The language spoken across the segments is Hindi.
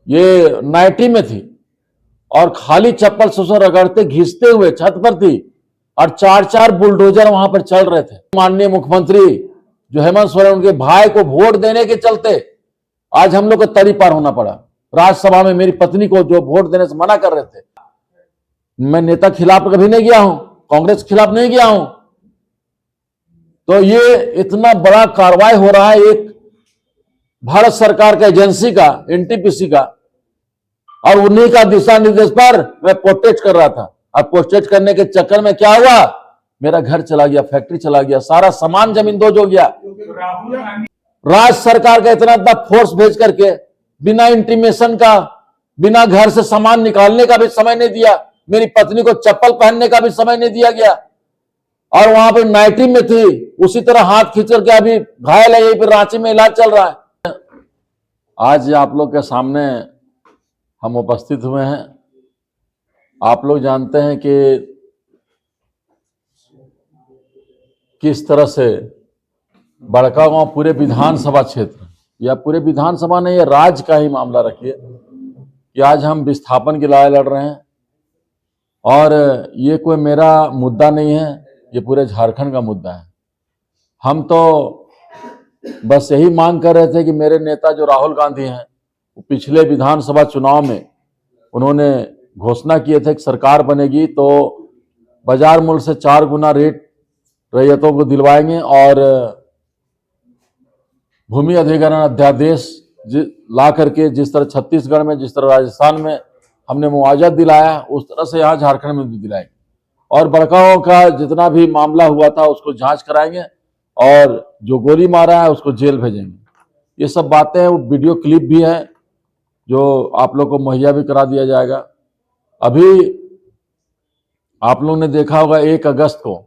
ये नाइटी में थी और खाली चप्पल से उसे रगड़ते घिसते हुए छत पर थी और 4-4 बुलडोजर वहां पर चल रहे थे। माननीय मुख्यमंत्री जो हेमंत सोरेन, उनके भाई को वोट देने के चलते आज हम लोग को तरी पार होना पड़ा। राज्यसभा में मेरी पत्नी को जो वोट देने से मना कर रहे थे, मैं नेता खिलाफ कभी नहीं गया हूं, कांग्रेस के खिलाफ नहीं गया हूं। तो ये इतना बड़ा कार्रवाई हो रहा है एक भारत सरकार का एजेंसी का, एनटीपीसी का, और उन्हीं का दिशा निर्देश पर मैं प्रोटेस्ट कर रहा था। और प्रोटेस्ट करने के चक्कर में क्या हुआ, मेरा घर चला गया, फैक्ट्री चला गया, सारा सामान जमींदोज हो गया। राज्य सरकार का इतना फोर्स भेज करके बिना इंटीमेशन का, बिना घर से सामान निकालने का भी समय नहीं दिया, मेरी पत्नी को चप्पल पहनने का भी समय नहीं दिया गया, और वहां पर नाइटी में थी, उसी तरह हाथ खींच करके अभी घायल है, यहीं पर रांची में इलाज चल रहा है। आज आप लोग के सामने हम उपस्थित हुए हैं। आप लोग जानते हैं कि किस तरह से बड़कागांव पूरे विधानसभा क्षेत्र, या पूरे विधानसभा नहीं, ये राज्य का ही मामला रखिए कि आज हम विस्थापन की लड़ाई लड़ रहे हैं। और ये कोई मेरा मुद्दा नहीं है, ये पूरे झारखंड का मुद्दा है। हम तो बस यही मांग कर रहे थे कि मेरे नेता जो राहुल गांधी हैं, वो पिछले विधानसभा चुनाव में उन्होंने घोषणा किए थे कि सरकार बनेगी तो बाजार मूल्य से 4 गुना रेट रैयतों को दिलवाएंगे, और भूमि अधिग्रहण अध्यादेश ला करके जिस तरह छत्तीसगढ़ में, जिस तरह राजस्थान में हमने मुआवजा दिलाया, उस तरह से यहाँ झारखंड में भी दिलाएंगे। और बड़कागांव का जितना भी मामला हुआ था उसको जांच कराएंगे, और जो गोली मारा है उसको जेल भेजेंगे। ये सब बातें हैं, वो वीडियो क्लिप भी है जो आप लोग को मुहैया भी करा दिया जाएगा। अभी आप लोग ने देखा होगा 1 अगस्त को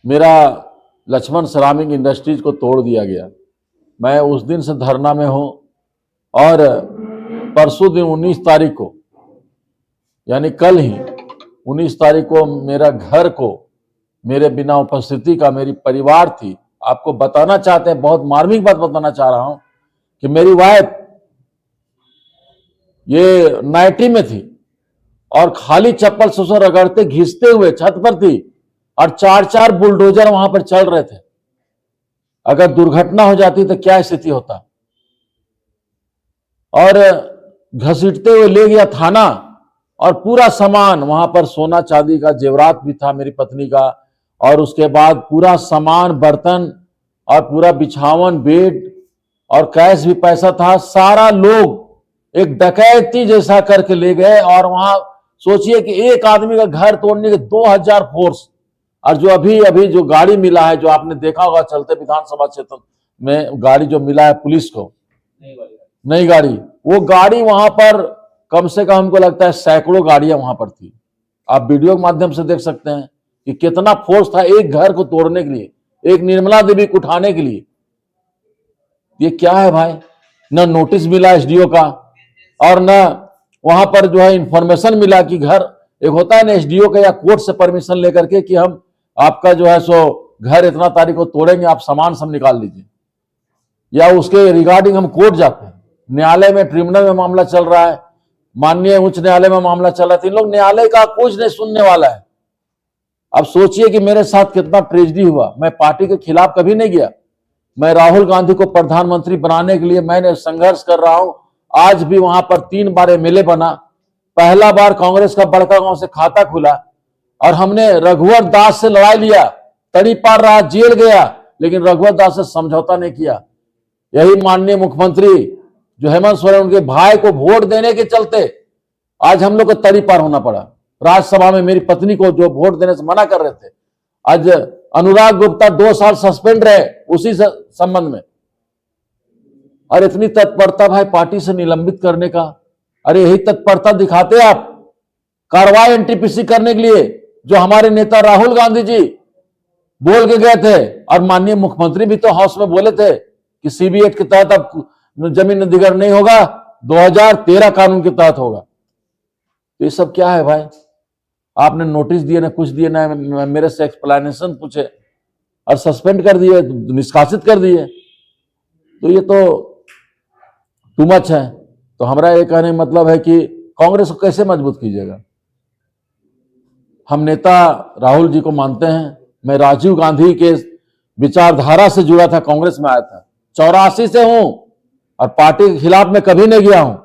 मेरा लक्ष्मण सेरामिक इंडस्ट्रीज को तोड़ दिया गया। मैं उस दिन से धरना में हूं, और परसों दिन 19 तारीख को, यानी कल ही 19 तारीख को मेरा घर को मेरे बिना उपस्थिति का मेरी परिवार थी। आपको बताना चाहते हैं, बहुत मार्मिक बात बताना चाह रहा हूं कि मेरी वाइफ ये नाइटी में थी और खाली चप्पल से उसे रगड़ते घिसते हुए छत पर थी, और 4-4 बुलडोजर वहां पर चल रहे थे। अगर दुर्घटना हो जाती तो क्या स्थिति होता। और घसीटते हुए ले गया थाना, और पूरा सामान वहां पर, सोना चांदी का जेवरात भी था मेरी पत्नी का, और उसके बाद पूरा सामान, बर्तन और पूरा बिछावन, बेड और कैश भी पैसा था, सारा लोग एक डकैती जैसा करके ले गए। और वहां सोचिए कि एक आदमी का घर तोड़ने के 2000 फोर्स। और जो अभी जो गाड़ी मिला है, जो आपने देखा होगा चलते विधानसभा क्षेत्र में, गाड़ी जो मिला है पुलिस को, नई गाड़ी, वो गाड़ी वहां पर कम से कम हमको लगता है सैकड़ों गाड़ियां वहां पर थी। आप वीडियो के माध्यम से देख सकते हैं कि कितना फोर्स था एक घर को तोड़ने के लिए, एक निर्मला देवी को उठाने के लिए। ये क्या है भाई, न नोटिस मिला एसडीओ का, और न वहां पर जो है इंफॉर्मेशन मिला कि घर, एक होता है ना एसडीओ का या कोर्ट से परमिशन लेकर के कि हम आपका जो है सो घर इतना तारीख को तोड़ेंगे, आप सामान सब निकाल लीजिए, या उसके रिगार्डिंग हम कोर्ट जाते हैं। न्यायालय में, ट्रिब्यूनल में मामला चल रहा है, माननीय उच्च न्यायालय में मामला चल रहा है। इन लोग न्यायालय का कुछ नहीं सुनने वाला है। अब सोचिए कि मेरे साथ कितना ट्रेजेडी हुआ। मैं पार्टी के खिलाफ कभी नहीं गया, मैं राहुल गांधी को प्रधानमंत्री बनाने के लिए मैंने संघर्ष कर रहा हूं। आज भी वहां पर 3 बार एमएलए बना। पहला बार कांग्रेस का बड़कागांव से खाता खुला, और हमने रघुवर दास से लड़ाई लिया, तड़ी पार रहा, जेल गया, लेकिन रघुवर दास से समझौता नहीं किया। यही माननीय मुख्यमंत्री जो हेमंत सोरेन, उनके भाई को वोट देने के चलते आज हम लोग को तड़ी पार होना पड़ा। राज्यसभा में मेरी पत्नी को जो वोट देने से मना कर रहे थे, आज अनुराग गुप्ता 2 साल सस्पेंड रहे उसी संबंध में। और इतनी तत्परता भाई पार्टी से निलंबित करने का, अरे यही तत्परता दिखाते आप कार्रवाई एनटीपीसी करने के लिए, जो हमारे नेता राहुल गांधी जी बोल के गए थे। और माननीय मुख्यमंत्री भी तो हाउस में बोले थे कि सीबीआई के तहत अब जमीन अधिग्रहण नहीं होगा, 2013 कानून के तहत होगा। तो ये सब क्या है भाई, आपने नोटिस दिए ना कुछ दिए ना, मेरे से एक्सप्लेनेशन पूछे और सस्पेंड कर दिए, निष्कासित कर दिए। तो ये तो टू मच है। तो हमारा ये कहने का मतलब है कि कांग्रेस को कैसे मजबूत कीजिएगा। हम नेता राहुल जी को मानते हैं। मैं राजीव गांधी के विचारधारा से जुड़ा था, कांग्रेस में आया था, 84 से हूं और पार्टी के खिलाफ में कभी नहीं गया हूं।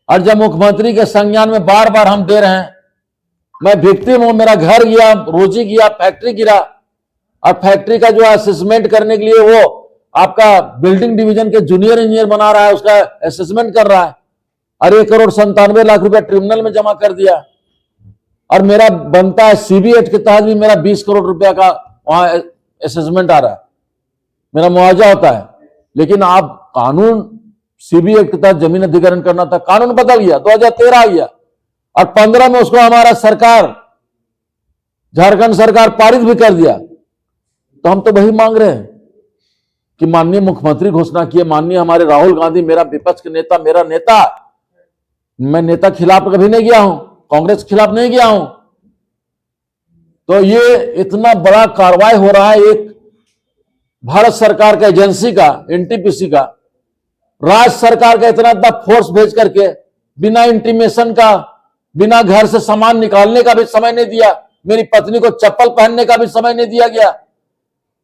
और जब मुख्यमंत्री के संज्ञान में बार बार हम दे रहे हैं, मैं विक्टिम हूं, मेरा घर गया, रोजी गया, फैक्ट्री गिरा, और फैक्ट्री का जो असेसमेंट करने के लिए वो आपका बिल्डिंग डिवीजन के जूनियर इंजीनियर बना रहा है, उसका असेसमेंट कर रहा है, और 1,97,00,000 रुपया ट्रिब्यूनल में जमा कर दिया। और मेरा बनता है सीबी एक्ट के तहत भी मेरा 20 करोड़ रुपया का वहां असेसमेंट आ रहा है, मेरा मुआवजा होता है। लेकिन आप कानून सीबी एक्ट के तहत जमीन अधिग्रहण करना था, कानून बदल गया, 2013 आ गया, और 15 में उसको हमारा सरकार, झारखंड सरकार पारित भी कर दिया। तो हम तो वही मांग रहे हैं कि माननीय मुख्यमंत्री घोषणा किए, माननीय हमारे राहुल गांधी, मेरा विपक्ष के नेता, मेरा नेता, मैं नेता खिलाफ कभी नहीं गया हूं, कांग्रेस के खिलाफ नहीं गया हूं। तो ये इतना बड़ा कार्रवाई हो रहा है एक भारत सरकार का एजेंसी का, एनटीपीसी का, राज्य सरकार का इतना फोर्स भेज करके बिना इंटीमेशन का, बिना घर से सामान निकालने का भी समय नहीं दिया, मेरी पत्नी को चप्पल पहनने का भी समय नहीं दिया गया,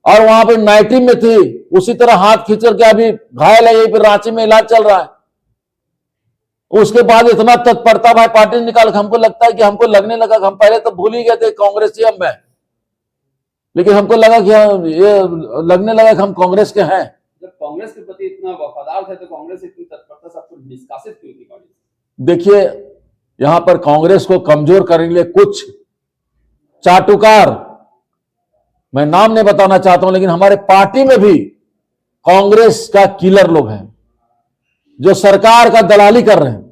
और वहां पर नाइटी में थी, उसी तरह हाथ खींच करके अभी घायल है, यही पर रांची में इलाज चल रहा है। उसके बाद इतना तत्परता भाई पार्टी निकाल, हमको लगता है कि हमको लगने लगा, हम पहले तो भूल ही गए थे कांग्रेस ही हम हैं, लेकिन हमको लगा कि ये लगने लगा कि हम कांग्रेस के हैं। जब कांग्रेस के प्रति इतना वफादार थे तो कांग्रेस इतनी तत्परता से आपको निष्कासित क्यों की? देखिए, यहां पर कांग्रेस को कमजोर करने के लिए कुछ चाटुकार, मैं नाम नहीं बताना चाहता हूं, लेकिन हमारे पार्टी में भी कांग्रेस का किलर लोग हैं जो सरकार का दलाली कर रहे हैं।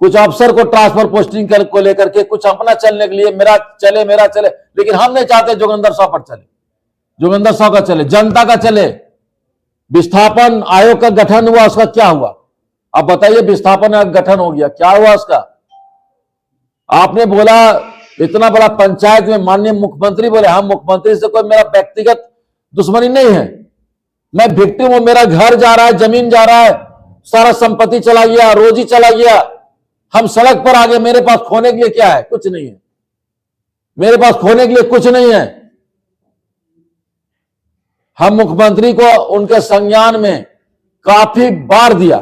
कुछ अफसर को ट्रांसफर पोस्टिंग को लेकर के, कुछ अपना चलने के लिए, मेरा चले, लेकिन हम नहीं चाहते जोगिंदर साहब पर चले, जोगिंदर साहब का चले, जनता का चले। विस्थापन आयोग का गठन हुआ, उसका क्या हुआ? आप बताइए, विस्थापन आयोग गठन हो गया, क्या हुआ उसका? आपने बोला इतना बड़ा पंचायत में, माननीय मुख्यमंत्री बोले, हम मुख्यमंत्री से कोई मेरा व्यक्तिगत दुश्मनी नहीं है, मैं विक्टिम हूं, मेरा घर जा रहा है, जमीन जा रहा है, सारा संपत्ति चला गया, रोजी चला गया, हम सड़क पर आ गए, मेरे पास खोने के लिए क्या है? कुछ नहीं है, मेरे पास खोने के लिए कुछ नहीं है। हम मुख्यमंत्री को उनके संज्ञान में काफी बार दिया,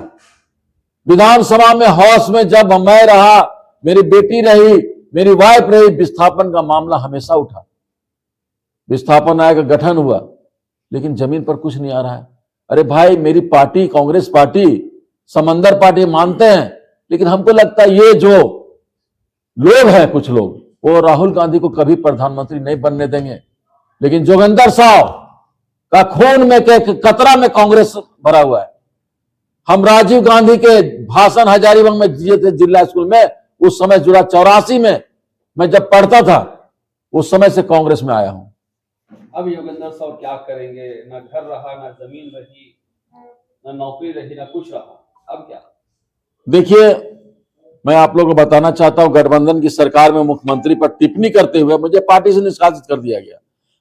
विधानसभा में, हाउस में, जब मैं रहा, मेरी बेटी रही, मेरी वाइफ रही, विस्थापन का मामला हमेशा उठा, विस्थापन आयोग का गठन हुआ, लेकिन जमीन पर कुछ नहीं आ रहा है। अरे भाई, मेरी पार्टी, कांग्रेस पार्टी, समंदर पार्टी मानते हैं, लेकिन हमको लगता है ये जो लोग हैं, कुछ लोग, वो राहुल गांधी को कभी प्रधानमंत्री नहीं बनने देंगे। लेकिन जोगिंदर साहब का खून में के कतरा में कांग्रेस भरा हुआ है। हम राजीव गांधी के भाषण हजारीबाग में दिए थे, जिला स्कूल में, उस समय जुड़ा, 84 में मैं जब पढ़ता था, उस समय से कांग्रेस में आया हूं। अब योगेंद्र साहब क्या करेंगे? ना घर रहा, ना जमीन रही, ना नौकरी रही, ना कुछ रहा, अब क्या? देखिए, मैं आप लोगों को बताना चाहता हूं, गठबंधन की सरकार में मुख्यमंत्री पर टिप्पणी करते हुए मुझे पार्टी से निष्कासित कर दिया गया।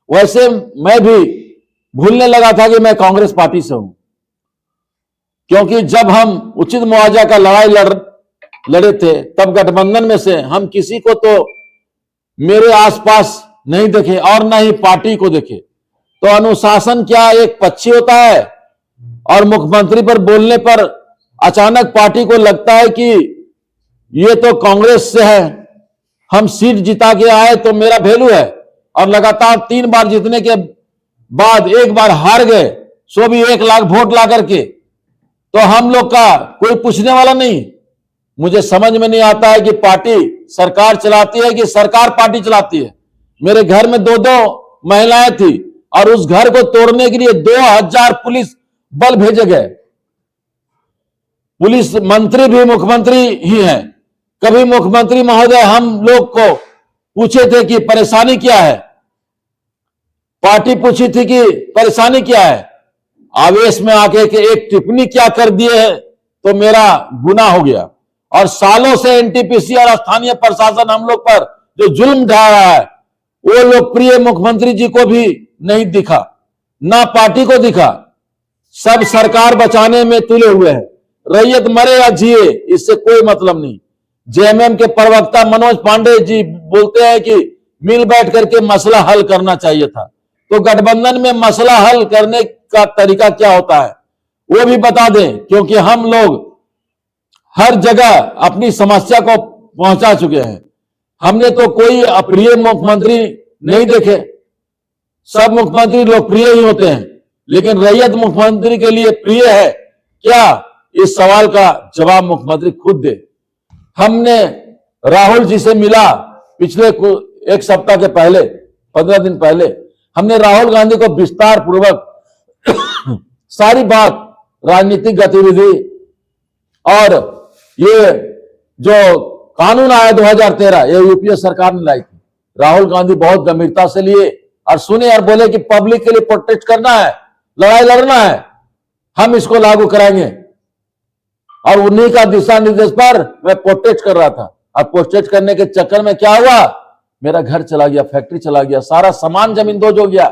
वैसे मैं भी भूलने लगा था कि मैं कांग्रेस पार्टी से हूं, क्योंकि जब हम उचित मुआवजा का लड़ाई लड़े थे, तब गठबंधन में से हम किसी को तो मेरे आसपास नहीं देखे और ना ही पार्टी को देखे। तो अनुशासन क्या एक पक्षी होता है, और मुख्यमंत्री पर बोलने पर अचानक पार्टी को लगता है कि ये तो कांग्रेस से है, हम सीट जिता के आए तो मेरा वैल्यू है, और लगातार 3 बार जीतने के बाद एक बार हार गए, सो भी 1 लाख वोट ला करके, तो हम लोग का कोई पूछने वाला नहीं। मुझे समझ में नहीं आता है कि पार्टी सरकार चलाती है कि सरकार पार्टी चलाती है। मेरे घर में 2-2 महिलाएं थी, और उस घर को तोड़ने के लिए 2000 पुलिस बल भेजे गए। पुलिस मंत्री भी मुख्यमंत्री ही हैं। कभी मुख्यमंत्री महोदय हम लोग को पूछे थे कि परेशानी क्या है, पार्टी पूछी थी कि परेशानी क्या है, आवेश में आके कि एक टिप्पणी क्या कर दिए है तो मेरा गुनाह हो गया। और सालों से एनटीपीसी और स्थानीय प्रशासन हम लोग पर जो जुल्म ढा रहा है, वो लोकप्रिय मुख्यमंत्री जी को भी नहीं दिखा, ना पार्टी को दिखा। सब सरकार बचाने में तुले हुए हैं। रैयत मरे या जिए, इससे कोई मतलब नहीं। जेएमएम के प्रवक्ता मनोज पांडे जी बोलते हैं कि मिल बैठ करके मसला हल करना चाहिए था। तो गठबंधन में मसला हल करने का तरीका क्या होता है वो भी बता दें, क्योंकि हम लोग हर जगह अपनी समस्या को पहुंचा चुके हैं। हमने तो कोई अप्रिय मुख्यमंत्री नहीं देखे, सब मुख्यमंत्री लोकप्रिय ही होते हैं, लेकिन रैयत मुख्यमंत्री के लिए प्रिय है क्या? इस सवाल का जवाब मुख्यमंत्री खुद दे। हमने राहुल जी से मिला पिछले एक सप्ताह के पहले, 15 दिन पहले हमने राहुल गांधी को विस्तार पूर्वक सारी बात, राजनीतिक गतिविधि और ये जो कानून आया 2013, ये यूपीए सरकार ने लाई थी, राहुल गांधी बहुत गंभीरता से लिए और सुने और बोले कि पब्लिक के लिए प्रोटेस्ट करना है, लड़ाई लड़ना है, हम इसको लागू कराएंगे। और उन्हीं का दिशा निर्देश पर मैं प्रोटेस्ट कर रहा था, और प्रोटेस्ट करने के चक्कर में क्या हुआ, मेरा घर चला गया, फैक्ट्री चला गया, सारा सामान जमीन दोज हो गया।